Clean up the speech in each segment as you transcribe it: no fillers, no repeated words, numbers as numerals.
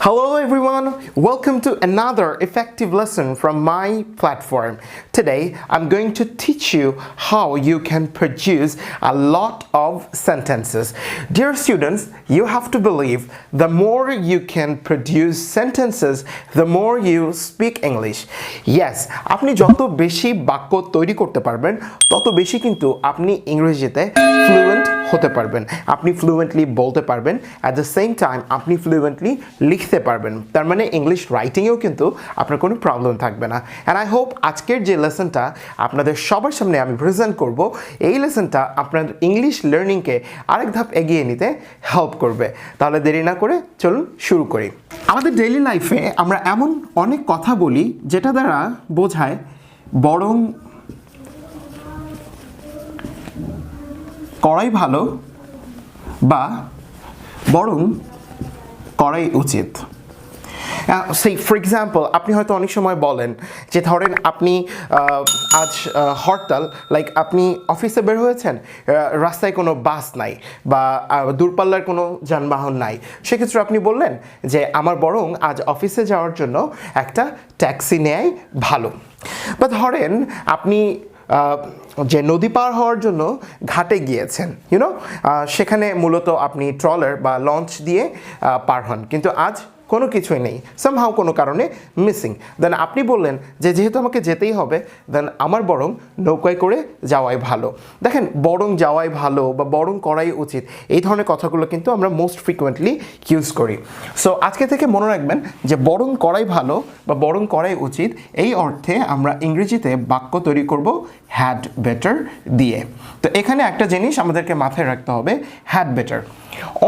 Hello everyone, welcome to another effective lesson from my platform. Today I'm going to teach you how you can produce a lot of sentences. Dear students, you have to believe the more you can produce sentences, the more you speak English. Yes, আপনি যত বেশি বাক্য তৈরি করতে পারবেন তত বেশি কিন্তু আপনি ইংরেজিতে ফ্লুয়েন্ট হতে পারবেন। আপনি ফ্লুয়েন্টলি বলতে পারবেন, at the same time আপনি ফ্লুয়েন্টলি লিখতে পারবেন। তার মানে ইংলিশ রাইটিংয়েও কিন্তু আপনার কোনো প্রবলেম থাকবে না। অ্যান্ড আই হোপ আজকের যে লেসনটা আপনাদের সবার সামনে আমি প্রেজেন্ট করব, এই লেসনটা আপনার ইংলিশ লার্নিংকে আরেক ধাপ এগিয়ে নিতে হেল্প করবে। তাহলে দেরি না করে চলুন শুরু করি। আমাদের ডেইলি লাইফে আমরা এমন অনেক কথা বলি যেটা দ্বারা বোঝায় বরং করাই ভালো বা বরং করাই উচিত। সেই ফর এক্সাম্পল আপনি হয়তো অনেক সময় বলেন যে ধরেন আপনি আজ হরতাল, লাইক আপনি অফিসে বের হয়েছেন, রাস্তায় কোনো বাস নাই বা দূরপাল্লার কোনো যানবাহন নাই, সেক্ষেত্রে আপনি বললেন যে আমার বরং আজ অফিসে যাওয়ার জন্য একটা ট্যাক্সি নেয় ভালো। বা ধরেন আপনি যে নদী পার হওয়ার জন্য ঘাটে গিয়েছেন, সেখানে মূলত আপনি ট্রলার বা লঞ্চ দিয়ে পার হন, কিন্তু আজ কোনো কিছুই নেই, সামহাও কোনো কারণে মিসিং। দেন আপনি বললেন যে যেহেতু আমাকে যেতেই হবে, দেন আমার বরং নৌকায় করে যাওয়াই ভালো। দেখেন, বরং যাওয়াই ভালো বা বরং করাই উচিত, এই ধরনের কথাগুলো কিন্তু আমরা মোস্ট ফ্রিকুয়েন্টলি ইউজ করি। সো আজকে থেকে মনে রাখবেন যে বরং করাই ভালো বা বরং করাই উচিত, এই অর্থে আমরা ইংরেজিতে বাক্য তৈরি করব হ্যাড বেটার দিয়ে। তো এখানে একটা জিনিস আমাদেরকে মাথায় রাখতে হবে, হ্যাড বেটার।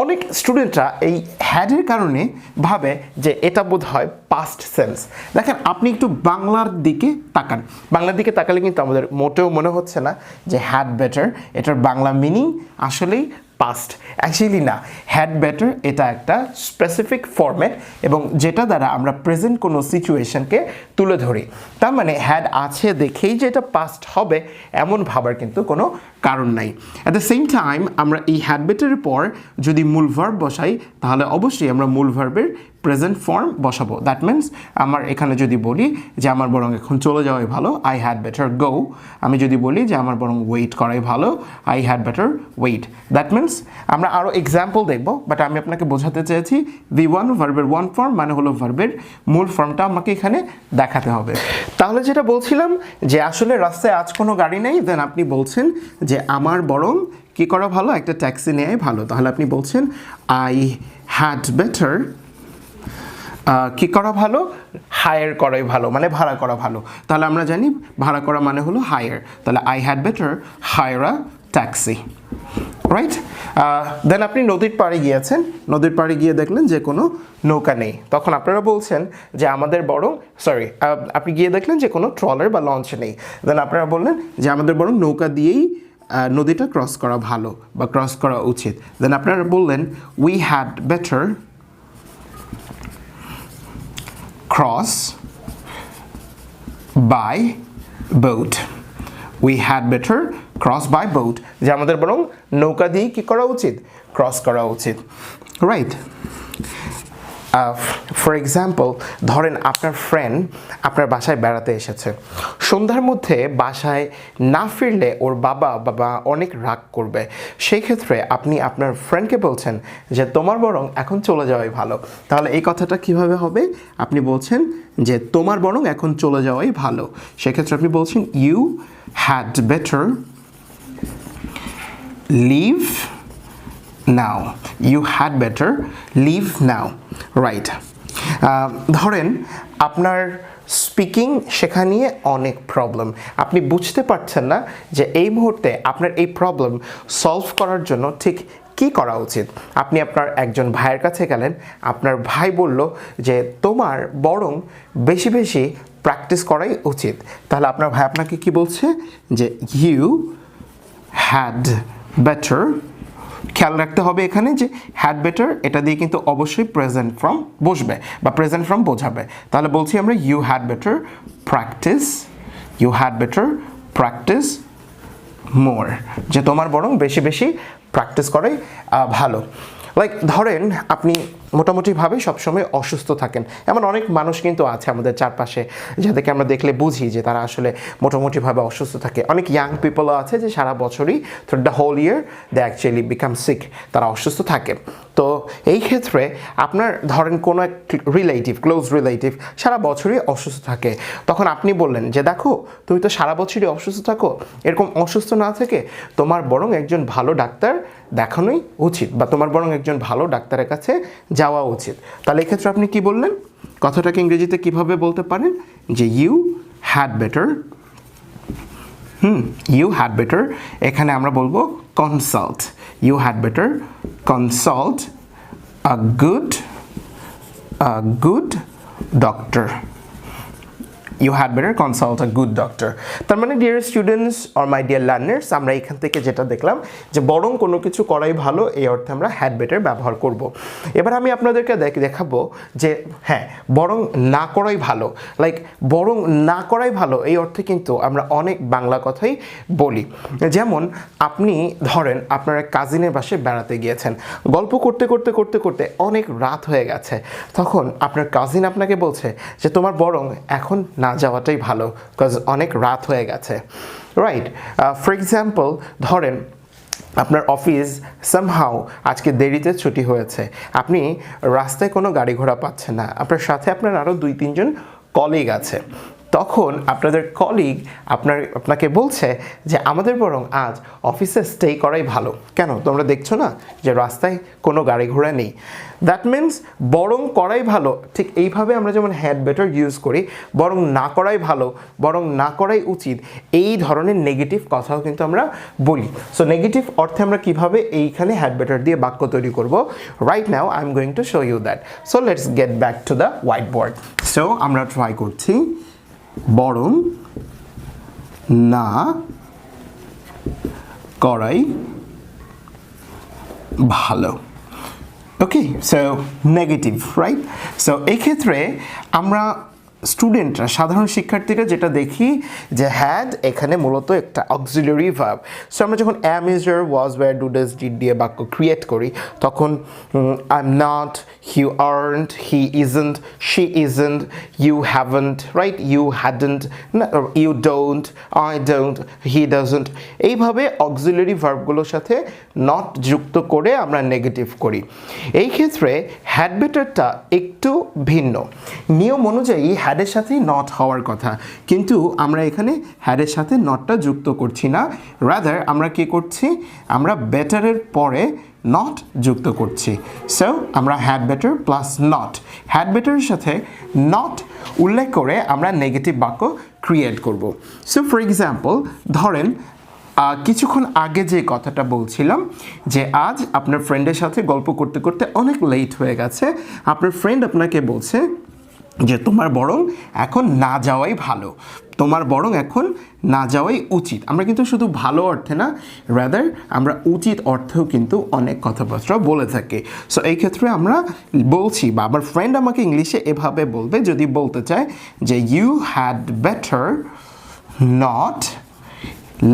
অনেক স্টুডেন্টরা এই হ্যাডের কারণে ভাবে যে এটা বোধ হয় পাস্ট সেন্স। দেখেন, আপনি একটু বাংলার দিকে তাকান, বাংলার দিকে তাকালে কিন্তু আমাদের মোটেও মনে হচ্ছে না যে হ্যাড বেটার এটার বাংলা মিনিং আসলেই পাস্ট। অ্যাকচুয়ালি না, হ্যাড বেটার এটা একটা স্পেসিফিক ফরম্যাট এবং যেটা দ্বারা আমরা প্রেজেন্ট কোনো সিচুয়েশনকে তুলে ধরি। তার মানে হ্যাড আছে দেখেই যে এটা পাস্ট হবে এমন ভাবার কিন্তু কোনো কারণ নাই। অ্যাট দ্য সেম টাইম আমরা এই হ্যাড বেটারের পর যদি মূল ভার্ব বসাই, তাহলে অবশ্যই আমরা মূল ভার্বের প্রেজেন্ট ফর্ম বসাবো। দ্যাট মিনস আমার এখানে যদি বলি যে আমার বরং এখন চলে যাওয়াই ভালো, আই হ্যাড বেটার গো। আমি যদি বলি যে আমার বরং ওয়েট করাই ভালো, I had better wait. That means আমরা আরও এক্সাম্পল দেখবো, বাট আমি আপনাকে বোঝাতে চেয়েছি V1 ভার্বের ওয়ান ফর্ম মানে হলো ভার্বের মূল ফর্মটা আমাকে এখানে দেখাতে হবে। তাহলে যেটা বলছিলাম যে আসলে রাস্তায় আজ কোনো গাড়ি নেই, দেন আপনি বলছেন যে আমার বরং কি করা ভালো, একটা ট্যাক্সি নেওয়াই ভালো। তাহলে আপনি বলছেন আই হ্যাড বেটার কি করা ভালো, হায়ার করাই ভালো, মানে ভাড়া করা ভালো। তাহলে আমরা জানি ভাড়া করা মানে হলো হায়ার, তাহলে I had better hire a taxi, right? Then আপনি নদীর পাড়ে গিয়েছেন, নদীর পাড়ে গিয়ে দেখলেন যে কোনো নৌকা নেই, তখন আপনারা বলছেন যে আমাদের বরং আপনি গিয়ে দেখলেন যে কোনো ট্রলার বা লঞ্চ নেই, দেন আপনারা বললেন যে আমাদের বরং নৌকা দিয়েই নদীটা ক্রস করা ভালো বা ক্রস করা উচিত। দেন আপনারা বললেন we had better cross by boat. We had better cross by boat. যে আমাদের বরং নৌকা দিয়ে কি করা উচিত, ক্রস করা উচিত, রাইট? ফর এক্সাম্পল ধরেন আপনার ফ্রেন্ড আপনার বাসায় বেড়াতে এসেছে, সন্ধ্যার মধ্যে বাসায় না ফিরলে ওর বাবা অনেক রাগ করবে। সেই ক্ষেত্রে আপনি আপনার ফ্রেন্ডকে বলছেন যে তোমার বরং এখন চলে যাওয়াই ভালো। তাহলে এই কথাটা কিভাবে হবে, আপনি বলছেন যে তোমার বরং এখন চলে যাওয়াই ভালো। সেক্ষেত্রে আপনি বলছেন you had better leave now, you had better leave now, right? ধরেন আপনার স্পিকিং শেখা নিয়ে অনেক প্রবলেম, আপনি বুঝতে পারছেন না যে এই মুহূর্তে আপনার এই প্রবলেম সলভ করার জন্য ঠিক কি করা উচিত। আপনি আপনার একজন ভাইয়ের কাছে গেলেন, আপনার ভাই বলল যে তোমার বরং বেশি বেশি প্র্যাকটিস করাই উচিত। তাহলে আপনার ভাই আপনাকে কি বলছে যে ইউ হ্যাড বেটার, খেয়াল রাখতে হবে এখানে যে হ্যাড বেটার এটা দিয়ে কিন্তু অবশ্যই প্রেজেন্ট ফর্ম বসবে বা প্রেজেন্ট ফর্ম বোঝাবে। তাহলে বলছি আমরা you had better practise, you had better practise more, যে তোমার বরং বেশি বেশি প্র্যাকটিস করাই ভালো। লাইক ধরেন আপনি মোটামুটিভাবে সবসময় অসুস্থ থাকেন। এমন অনেক মানুষ কিন্তু আছে আমাদের চারপাশে যাদেরকে আমরা দেখলে বুঝি যে তারা আসলে মোটামুটিভাবে অসুস্থ থাকে। অনেক ইয়াং পিপলও আছে যে সারা বছরই through the whole year they actually become sick, তারা অসুস্থ থাকে। তো এই ক্ষেত্রে আপনার ধরেন কোনো এক রিলেটিভ, ক্লোজ রিলেটিভ সারা বছরই অসুস্থ থাকে, তখন আপনি বললেন যে দেখো তুমি তো সারা বছরই অসুস্থ থাকো, এরকম অসুস্থ না থেকে তোমার বরং একজন ভালো ডাক্তার দেখানোই উচিত, বা তোমার বরং একজন ভালো ডাক্তারের কাছে যাওয়া উচিত। তাহলে এক্ষেত্রে আপনি কি বললেন? কথাটাকে ইংরেজিতে কিভাবে বলতে পারেন? যে you had better, you had better, এখানে আমরা বলবো consult. You had better consult a good doctor. You had better consult a good doctor. তার মানে dear students or my dear learners, আমরা এখান থেকে যেটা দেখলাম যে বরং কোনো কিছু করাই ভালো, এই অর্থে আমরা হ্যাড বেটার ব্যবহার করব। এবার আমি আপনাদেরকে দেখাবো যে হ্যাঁ বরং না করাই ভালো, লাইক বরং না করাই ভালো এই অর্থে কিন্তু আমরা অনেক বাংলা কথাই বলি। যেমন আপনি ধরেন আপনার এক কাজিনের বাসায় বেড়াতে গিয়েছেন, গল্প করতে করতে করতে করতে অনেক রাত হয়ে গেছে, তখন আপনার কাজিন আপনাকে বলছে যে তোমার বরং এখন না যাওয়াটাই ভালো, বিকজ অনেক রাত হয়ে গেছে, রাইট? ফর এক্সাম্পল ধরেন আপনার অফিস সামহাউ আজকে দেরিতে ছুটি হয়েছে, আপনি রাস্তায় কোনো গাড়ি ঘোড়া পাচ্ছেন না, আপনার সাথে আপনার আরও 2-3 জন কলিগ আছে, তখন আপনাদের কলিগ আপনাকে বলছে যে আমাদের বরং আজ অফিসে স্টে করাই ভালো, কেন তোমরা দেখছো না যে রাস্তায় কোনো গাড়ি ঘোড়া নেই? দ্যাট মিনস বরং করাই ভালো। ঠিক এইভাবে আমরা যেমন হ্যাড বেটার ইউজ করি, বরং না করাই ভালো, বরং না করাই উচিত, এই ধরনের নেগেটিভ কথাও কিন্তু আমরা বলি। সো নেগেটিভ অর্থে আমরা কিভাবে এইখানে হ্যাড বেটার দিয়ে বাক্য তৈরি করব, right now I am going to show you that. So let's get back to the white board. So আমরা ট্রাই করছি বরং না করাই ভালো। Okay, so negative, right? So এই ক্ষেত্রে আমরা স্টুডেন্টরা, সাধারণ শিক্ষার্থীরা যেটা দেখি যে হ্যাড এখানে মূলত একটা অক্সিলারি ভার্ব। সো আমরা যখন am, is, are, was, were, do, does, did দিয়ে বাক্য ক্রিয়েট করি, তখন I am not, you aren't, he isn't, she isn't, you haven't, right? You hadn't, you don't, I don't, he doesn't, এইভাবে auxiliary ভার্বগুলোর সাথে not যুক্ত করে আমরা নেগেটিভ করি। এই ক্ষেত্রে হ্যাড বেটারটা একটু ভিন্ন। নিয়ম অনুযায়ী হ্যাডের সাথে নট হওয়ার কথা, কিন্তু আমরা এখানে হ্যাডের সাথে নটটা যুক্ত করছি না, রাদার আমরা কি করছি, আমরা বেটারের পরে নট যুক্ত করছি। সো আমরা had better plus not, had বেটারের সাথে নট উল্লেখ করে আমরা নেগেটিভ বাক্য ক্রিয়েট করব। সো ফর এক্সাম্পল ধরেন কিছুক্ষণ আগে যে কথাটা বলছিলাম যে আজ আপনার ফ্রেন্ডের সাথে গল্প করতে করতে অনেক লেট হয়ে গেছে, আপনার ফ্রেন্ড আপনাকে বলছে যে তোমার বরং এখন না যাওয়াই ভালো, তোমার বরং এখন না যাওয়াই উচিত। আমরা কিন্তু শুধু ভালো অর্থে না, রাদার আমরা উচিত অর্থেও কিন্তু অনেক কথাবার্তা বলে থাকি। সো এই ক্ষেত্রে আমরা বলছি, বা আমার ফ্রেন্ড আমাকে ইংলিশে এভাবে বলবে যদি বলতে চায় যে you had better not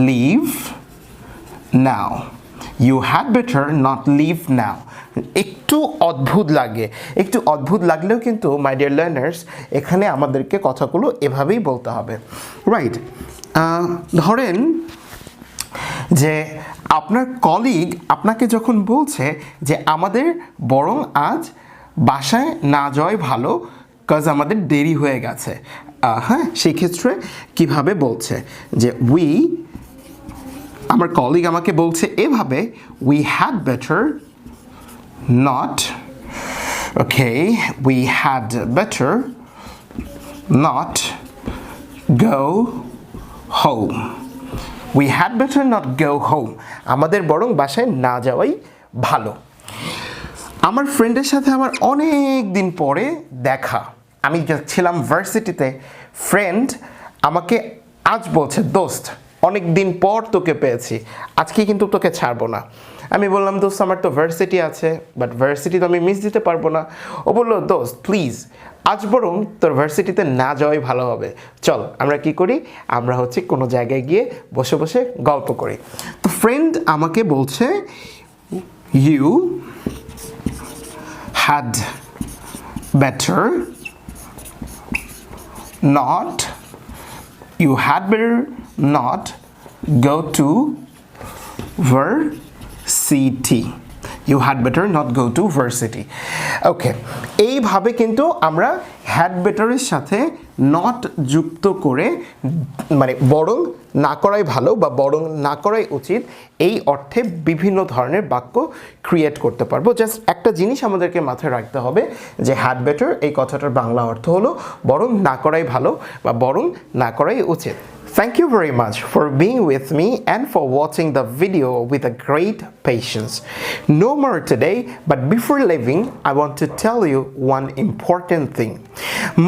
leave now, you had better not leave now. একটু অদ্ভুত লাগে, একটু অদ্ভুত লাগলেও কিন্তু মাই ডিয়ার লার্নার্স এখানে আমাদেরকে কথাগুলো এভাবেই বলতে হবে, রাইট? ধরেন যে আপনার কলিগ আপনাকে যখন বলছে যে আমাদের বরং আজ বাসায় না যাওয়াই ভালো, কাজ আমাদের দেরি হয়ে গেছে, হ্যাঁ, সেই ক্ষেত্রে কীভাবে বলছে যে উই, আমার কলিগ আমাকে বলছে এভাবে, we had better not, okay, we had better not go home. We had better not go home. আমাদের বরং বাসায় না যাওয়াই ভালো। আমার ফ্রেন্ডের সাথে আমার অনেক দিন পরে দেখা, আমি ছিলাম ভার্সিটিতে, ফ্রেন্ড আমাকে আজ বলছে দোস্ত অনেক দিন পর তোকে পেয়েছি, আজকে কিন্তু তোকে ছাড়বো না। আমি বললাম দোস্ত আমার তো ভার্সিটি আছে, বাট ভার্সিটি তো আমি মিস দিতে পারবো না। ও বললো দোস্ত প্লিজ আজ বরং তোর ভার্সিটিতে না যাওয়াই ভালো হবে, চল আমরা কি করি, আমরা হচ্ছে কোনো জায়গায় গিয়ে বসে বসে গল্প করি। তো ফ্রেন্ড আমাকে বলছে you had better not, you had better not go to varsity. You had better not go to varsity. ওকে, এইভাবে কিন্তু আমরা had better এর সাথে not যুক্ত করে মানে বরং না করাই ভালো বা বরং না করাই উচিত এই অর্থে বিভিন্ন ধরনের বাক্য ক্রিয়েট করতে পারবো। জাস্ট একটা জিনিস আমাদেরকে মাথায় রাখতে হবে যে had better এই কথাটার বাংলা অর্থ হলো বরং না করাই ভালো বা বরং না করাই উচিত। Thank you very much for being with me and for watching the video with a great patience. No more today, but before leaving, I want to tell you one important thing.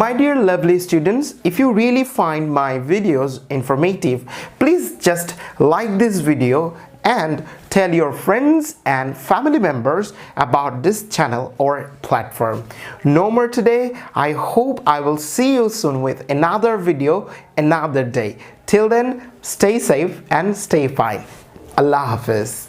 My dear lovely students, if you really find my videos informative, please just like this video and tell your friends and family members about this channel or platform. No more today. I hope I will see you soon with another video another day. Till then, stay safe and stay fine. Allah Hafiz.